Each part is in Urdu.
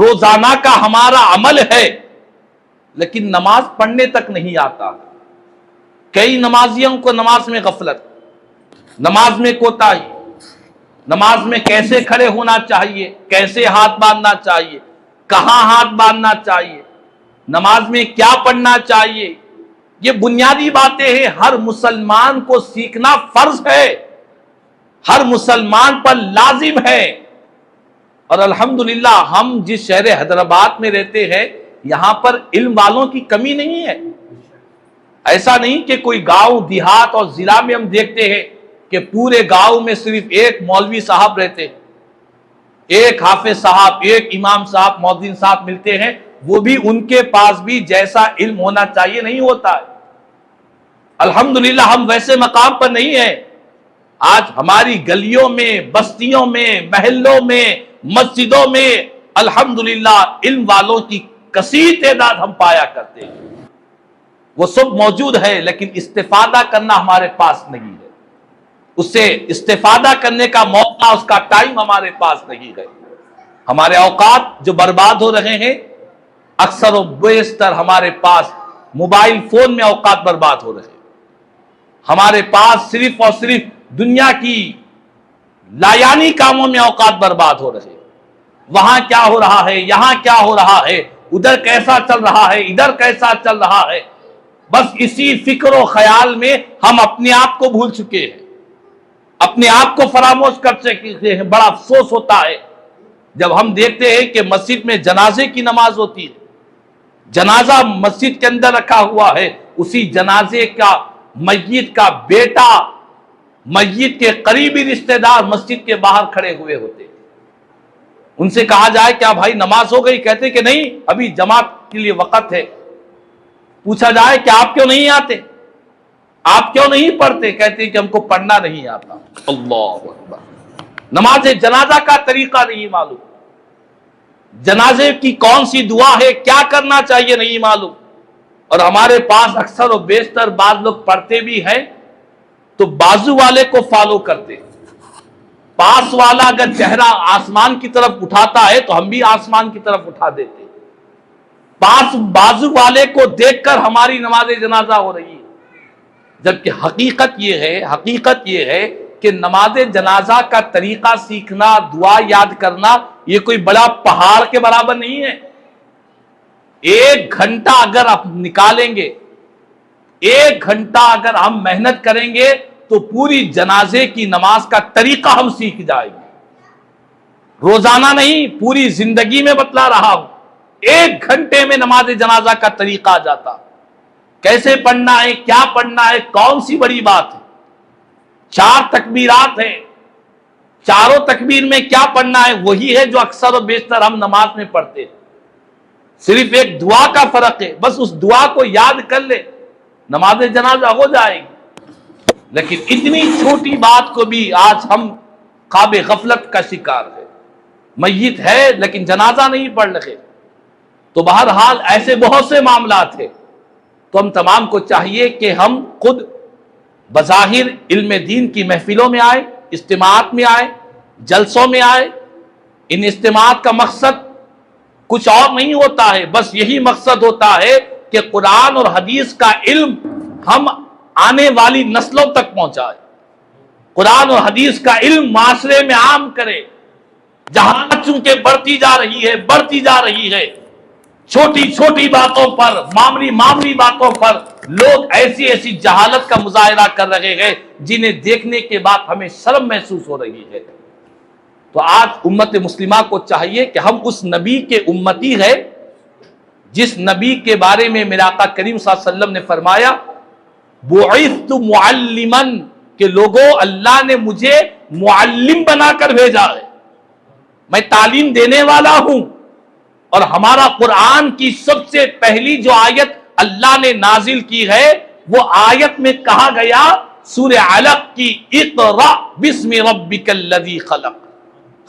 روزانہ کا ہمارا عمل ہے، لیکن نماز پڑھنے تک نہیں آتا۔ کئی نمازیوں کو نماز میں غفلت، نماز میں کوتاہی، نماز میں کیسے کھڑے ہونا چاہیے، کیسے ہاتھ باندھنا چاہیے، کہاں ہاتھ باندھنا چاہیے، نماز میں کیا پڑھنا چاہیے، یہ بنیادی باتیں ہیں۔ ہر مسلمان کو سیکھنا فرض ہے، ہر مسلمان پر لازم ہے۔ اور الحمدللہ ہم جس شہر حیدرآباد میں رہتے ہیں، یہاں پر علم والوں کی کمی نہیں ہے۔ ایسا نہیں کہ کوئی گاؤں دیہات اور ضلع میں ہم دیکھتے ہیں کہ پورے گاؤں میں صرف ایک مولوی صاحب رہتے ہیں، ایک حافظ صاحب، ایک امام صاحب، مؤذن صاحب ملتے ہیں، وہ بھی ان کے پاس بھی جیسا علم ہونا چاہیے نہیں ہوتا ہے۔ الحمدللہ ہم ویسے مقام پر نہیں ہیں۔ آج ہماری گلیوں میں، بستیوں میں، محلوں میں، مسجدوں میں الحمدللہ علم والوں کی کثیر تعداد ہم پایا کرتے ہیں۔ وہ سب موجود ہے، لیکن استفادہ کرنا ہمارے پاس نہیں ہے، اس سے استفادہ کرنے کا موقع، اس کا ٹائم ہمارے پاس نہیں ہے۔ ہمارے اوقات جو برباد ہو رہے ہیں، اکثر و بیشتر ہمارے پاس موبائل فون میں اوقات برباد ہو رہے ہیں۔ ہمارے پاس صرف اور صرف دنیا کی لایانی کاموں میں اوقات برباد ہو رہے ہیں۔ وہاں کیا ہو رہا ہے، یہاں کیا ہو رہا ہے، ادھر کیسا چل رہا ہے، ادھر کیسا چل رہا ہے، بس اسی فکر و خیال میں ہم اپنے آپ کو بھول چکے ہیں، اپنے آپ کو فراموش کر چکے ہیں۔ بڑا افسوس ہوتا ہے جب ہم دیکھتے ہیں کہ مسجد میں جنازے کی نماز ہوتی ہے، جنازہ مسجد کے اندر رکھا ہوا ہے، اسی جنازے کا میت کا بیٹا، میت کے قریبی رشتہ دار مسجد کے باہر کھڑے ہوئے ہوتے ہیں۔ ان سے کہا جائے کیا بھائی نماز ہو گئی؟ کہتے کہ نہیں، ابھی جماعت کے لیے وقت ہے۔ پوچھا جائے کہ آپ کیوں نہیں آتے، آپ کیوں نہیں پڑھتے؟ کہتے کہ ہم کو پڑھنا نہیں آتا۔ اللہ اکبر! نماز جنازہ کا طریقہ نہیں معلوم، جنازے کی کون سی دعا ہے، کیا کرنا چاہیے نہیں معلوم۔ اور ہمارے پاس اکثر و بیشتر بعض لوگ پڑھتے بھی ہیں تو بازو والے کو فالو کرتے، پاس والا اگر چہرہ آسمان کی طرف اٹھاتا ہے تو ہم بھی آسمان کی طرف اٹھا دیتے، پاس بازو والے کو دیکھ کر ہماری نماز جنازہ ہو رہی ہے۔ جبکہ حقیقت یہ ہے کہ نماز جنازہ کا طریقہ سیکھنا، دعا یاد کرنا، یہ کوئی بڑا پہاڑ کے برابر نہیں ہے۔ 1 گھنٹہ اگر آپ نکالیں گے، 1 گھنٹہ اگر ہم محنت کریں گے تو پوری جنازے کی نماز کا طریقہ ہم سیکھ جائیں گے۔ روزانہ نہیں، پوری زندگی میں بتلا رہا ہوں، 1 گھنٹے میں نماز جنازہ کا طریقہ آ جاتا، کیسے پڑھنا ہے، کیا پڑھنا ہے، کون سی بڑی بات ہے۔ 4 تکبیرات ہیں، چاروں تکبیر میں کیا پڑھنا ہے وہی ہے جو اکثر و بیشتر ہم نماز میں پڑھتے ہیں، صرف ایک دعا کا فرق ہے، بس اس دعا کو یاد کر لے نماز جنازہ ہو جائے گی۔ لیکن اتنی چھوٹی بات کو بھی آج ہم خواب غفلت کا شکار ہے، میت ہے لیکن جنازہ نہیں پڑھ رہے۔ تو بہرحال ایسے بہت سے معاملات ہیں، تو ہم تمام کو چاہیے کہ ہم خود بظاہر علم دین کی محفلوں میں آئے، اجتماعات میں آئے، جلسوں میں آئے۔ ان اجتماعات کا مقصد کچھ اور نہیں ہوتا ہے، بس یہی مقصد ہوتا ہے کہ قرآن اور حدیث کا علم ہم آنے والی نسلوں تک پہنچائے، قرآن اور حدیث کا علم معاشرے میں عام کرے۔ جہالت چونکہ بڑھتی جا رہی ہے، چھوٹی چھوٹی باتوں پر، معمولی باتوں پر لوگ ایسی جہالت کا مظاہرہ کر رہے ہیں جنہیں دیکھنے کے بعد ہمیں شرم محسوس ہو رہی ہے۔ تو آج امت مسلمہ کو چاہیے کہ ہم اس نبی کے امتی ہیں جس نبی کے بارے میں میرے آقا کریم صلی اللہ علیہ وسلم نے فرمایا بعثت معلما، کہ لوگوں اللہ نے مجھے معلم بنا کر بھیجا ہے، میں تعلیم دینے والا ہوں۔ اور ہمارا قرآن کی سب سے پہلی جو آیت اللہ نے نازل کی ہے وہ آیت میں کہا گیا سورہ علق کی اقرأ بسم ربک الذی خلق،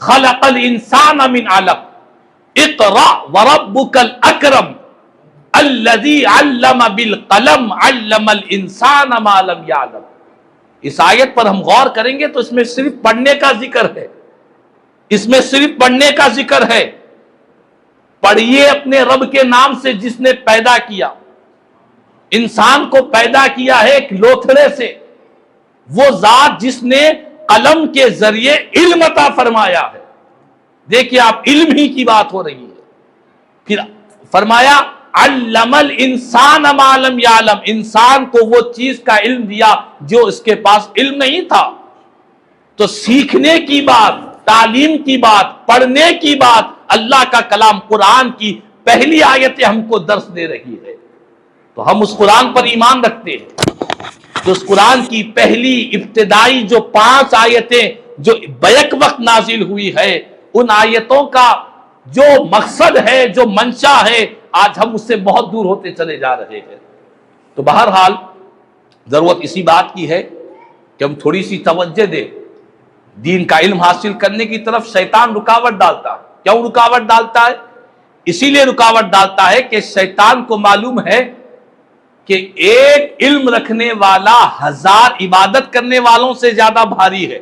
خلق الانسان من علق، اقرأ وربک الاکرم الذی علم بالقلم علم الانسان ما لم یعلم۔ اس آیت پر ہم غور کریں گے تو اس میں صرف پڑھنے کا ذکر ہے، اس میں صرف پڑھنے کا ذکر ہے۔ پڑھیے اپنے رب کے نام سے جس نے پیدا کیا. انسان کو پیدا کیا ہے ایک لوتھڑے سے، وہ ذات جس نے قلم کے ذریعے علم عطا فرمایا ہے. دیکھیے آپ، علم ہی کی بات ہو رہی ہے. پھر فرمایا علم الانسان ما لم یعلم، انسان کو وہ چیز کا علم دیا جو اس کے پاس علم نہیں تھا. تو سیکھنے کی بات، تعلیم کی بات، پڑھنے کی بات، اللہ کا کلام قرآن کی پہلی آیتیں ہم کو درس دے رہی ہے. تو ہم اس قرآن پر ایمان رکھتے ہیں. تو اس قرآن کی پہلی ابتدائی جو 5 آیتیں جو بیک وقت نازل ہوئی ہے، ان آیتوں کا جو مقصد ہے، جو منشا ہے، آج ہم اس سے بہت دور ہوتے چلے جا رہے ہیں. تو بہرحال ضرورت اسی بات کی ہے کہ ہم تھوڑی سی توجہ دیں. دین کا علم حاصل کرنے کی طرف شیطان رکاوٹ ڈالتا ہے. کیوں رکاوٹ ڈالتا ہے؟ اسی لیے رکاوٹ ڈالتا ہے کہ شیطان کو معلوم ہے کہ ایک علم رکھنے والا 1000 عبادت کرنے والوں سے زیادہ بھاری ہے.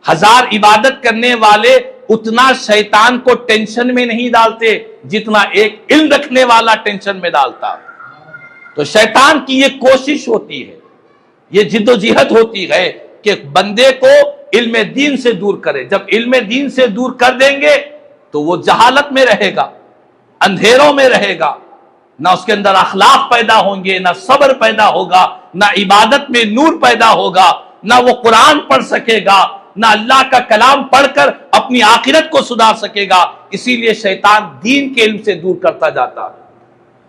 1000 عبادت کرنے والے اتنا شیطان کو ٹینشن میں نہیں ڈالتے جتنا ایک علم رکھنے والا ٹینشن میں ڈالتا. تو شیطان کی یہ کوشش ہوتی ہے، یہ جد و جہد ہوتی ہے کہ بندے کو علم دین سے دور کرے. جب علم دین سے دور کر دیں گے تو وہ جہالت میں رہے گا، اندھیروں میں رہے گا، نہ اس کے اندر اخلاق پیدا ہوں گے، نہ صبر پیدا ہوگا، نہ عبادت میں نور پیدا ہوگا، نہ وہ قرآن پڑھ سکے گا، نہ اللہ کا کلام پڑھ کر اپنی آخرت کو سدھار سکے گا. اسی لیے شیطان دین کے علم سے دور کرتا جاتا ہے.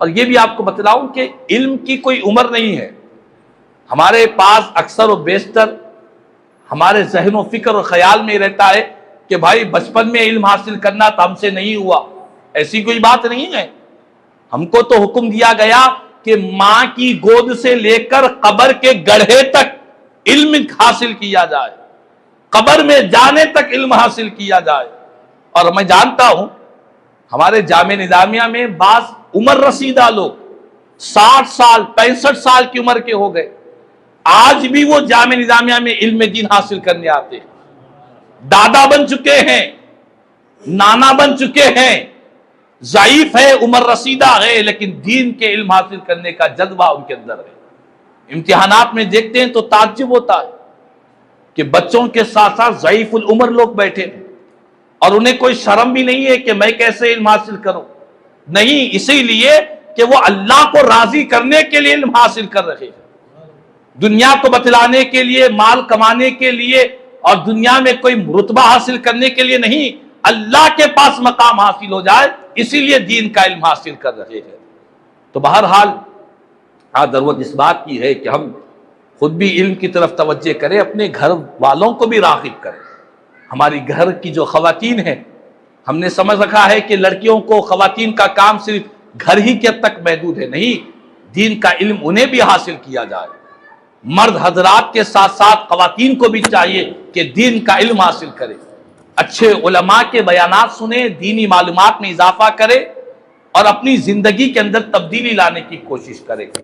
اور یہ بھی آپ کو بتلاؤں کہ علم کی کوئی عمر نہیں ہے. ہمارے پاس اکثر و بیشتر ہمارے ذہن و فکر اور خیال میں رہتا ہے کہ بھائی بچپن میں علم حاصل کرنا تو ہم سے نہیں ہوا. ایسی کوئی بات نہیں ہے. ہم کو تو حکم دیا گیا کہ ماں کی گود سے لے کر قبر کے گڑھے تک علم حاصل کیا جائے، قبر میں جانے تک علم حاصل کیا جائے. اور میں جانتا ہوں ہمارے جامعہ نظامیہ میں بعض عمر رسیدہ لوگ 60 سال 65 سال کی عمر کے ہو گئے، آج بھی وہ جامعہ نظامیہ میں علم دین حاصل کرنے آتے ہیں. دادا بن چکے ہیں، نانا بن چکے ہیں، ضعیف ہے، عمر رسیدہ ہے، لیکن دین کے علم حاصل کرنے کا جذبہ ان کے اندر ہے. امتحانات میں دیکھتے ہیں تو تعجب ہوتا ہے کہ بچوں کے ساتھ ساتھ ضعیف العمر لوگ بیٹھے ہیں اور انہیں کوئی شرم بھی نہیں ہے کہ میں کیسے علم حاصل کروں. نہیں، اسی لیے کہ وہ اللہ کو راضی کرنے کے لیے علم حاصل کر رہے ہیں، دنیا کو بتلانے کے لیے، مال کمانے کے لیے اور دنیا میں کوئی رتبہ حاصل کرنے کے لیے نہیں، اللہ کے پاس مقام حاصل ہو جائے اسی لیے دین کا علم حاصل کر رہے ہیں. تو بہرحال ضرورت اس بات کی ہے کہ ہم خود بھی علم کی طرف توجہ کریں، اپنے گھر والوں کو بھی راغب کریں. ہماری گھر کی جو خواتین ہیں، ہم نے سمجھ رکھا ہے کہ لڑکیوں کو، خواتین کا کام صرف گھر ہی کے تک محدود ہے. نہیں، دین کا علم انہیں بھی حاصل کیا جائے. مرد حضرات کے ساتھ ساتھ خواتین کو بھی چاہیے کہ دین کا علم حاصل کرے، اچھے علماء کے بیانات سنیں، دینی معلومات میں اضافہ کرے اور اپنی زندگی کے اندر تبدیلی لانے کی کوشش کرے.